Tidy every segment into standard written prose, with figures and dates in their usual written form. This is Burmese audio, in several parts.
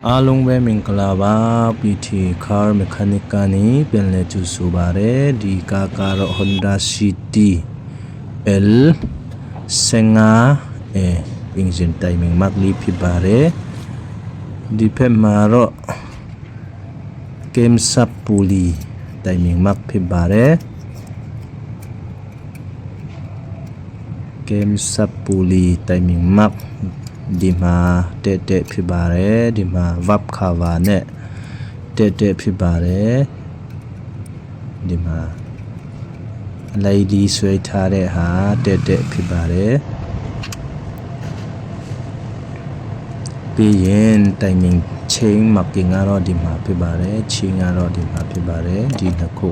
အားလုံးပဲမင်္ဂလာပါ PT Car Mechanic ကနေပြန်လည်ကြိုဆိုပါရစေဒီကားကတော့ Honda City L 15 engine timing mark လေးဖြစ်ပါတယ်ဒီဖက်မှာတော့ Game Sub Pulley timing mark ဖြစ်ပါတယ် Game Sub Pulley timing markဒီမှာတက်ဖြစ်ပါတယ်ဒီမှာ Valve cover နဲ့တက်ဖြစ်ပါတယ်ဒီမှာအလိုက်ဒီဆွဲထားတဲ့ဟာတက်ဖြစ်ပါတယ်ပြီးရင် timing chain marking ကတော့ဒီမှာဖြစ်ပါတယ် chain ကတော့ဒီမှာဖြစ်ပါတယ်ဒီနှစ်ခု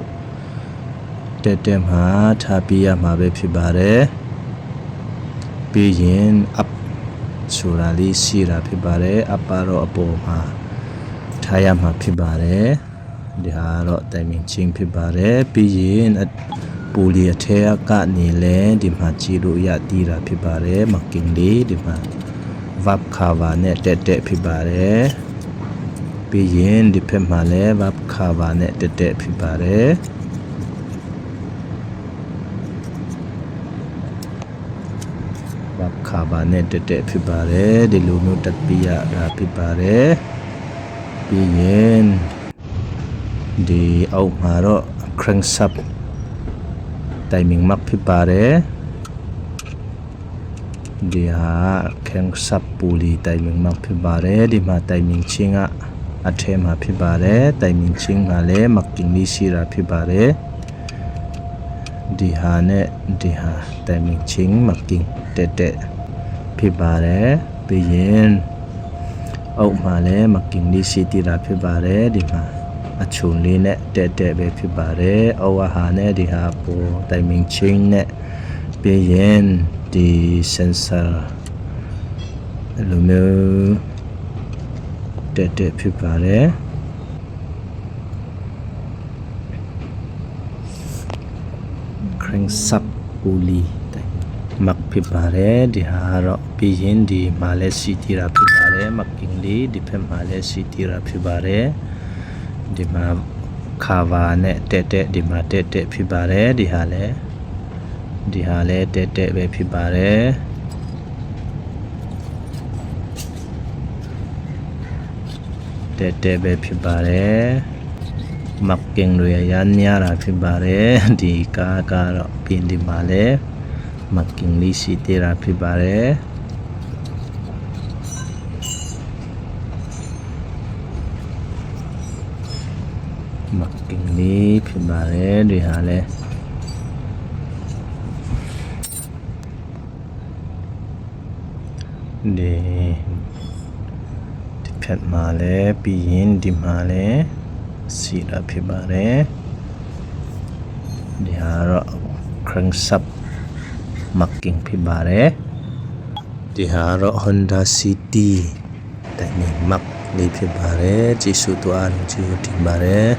တက်မှာထားပြရမှာပဲဖြစ်ပါတယ်ပြီးရင် upဆိုတာလေးရှိတာဖြစ်ပါတယ်အပတော့အပေါ်မှာထားရမှာဖြစ်ပါတယ်ဒီဟာတော့ timing chain ဖြစ်ပါတယ်ပြီးရင်ပူလီအထက်ကနေလဲဒီမှာကြည့်လို့ရတည်တာဖြစ်ပါတယ် marking လေးဒီမှာ valve cover နဲ့တက်ဖြစ်ပါတယ်ပြီးရင်ဒီဖက်မှာလဲ valve cover နဲ့တက်ဖြစ်ပါတယ်ခါဘာနဲ့တက်ဖြစ်ပါတယ်ဒီလိုမျိုးတက်ပြရတာဖြစ်ပါတယ်ပြီးရင်ဒီအောက်မှာတော့ crankshaft timing mark ဖြစ်ပါတယ်ဒီဟာ crankshaft pulley timing mark ဖြစ်ပါတယ်ဒီမှာ timing chain ကအထက်မှာဖြစ်ပါတယ် timing chain ကလည်း marking လေးရှိတာဖြစ်ပါတယ်ဒီဟာနဲ့ဒီဟာ timing chain marking တက်ဖြစ်ပါတယ်ပြီးရင်အောက်မှာလည်း marking လေးရှိတည်တာဖြစ်ပါတယ်ဒီမှာအချုံလေးနဲ့တက်ပဲဖြစ်ပါတယ်အောက်ဟာနဲ့ဒီဟာပေါ် timing chain နဲ့ပြီးရင်ဒီ sensor လိုမျိုးတက်ဖြစ်ပါတယ် crankshaft pulley mark ဖြစ်ပါတယ်ဒီဟာတော့ပြီးရင်ဒီမှာလည်းစီတီရာဖြစ်ပါတယ် marking လေးဒီဖက်မှာလည်းစီတီရာဖြစ်ပါတယ်ဒီမှာ cover နဲ့တက်ဒီမှာတက်ဖြစ်ပါတယ်ဒီဟာလည်းတက်ပဲဖြစ်ပါတယ်တက်ပဲဖြစ်ပါတယ် marking တွေရမ်းများတာဖြစ်ပါတယ်ဒီကားကတော့ပြင်ဒီမှာလည်း marking လေးရှိသေးတာဖြစ်ပါတယ် marking လေးဖြစ်ပါတယ်ဒီဟာလဲဒီဖက်မှာလဲပြီးရင်ဒီမှာလဲစီတာဖြစ်ပါတယ်ဒီဟာတော့ crankshaft marking ဖြစ်ပါတယ်ဒီဟာတော့ Honda City timing mark လေးဖြစ်ပါတယ်ကျေးဇူးတော်အားလုံးကျေးဇူးတင်ပါတယ်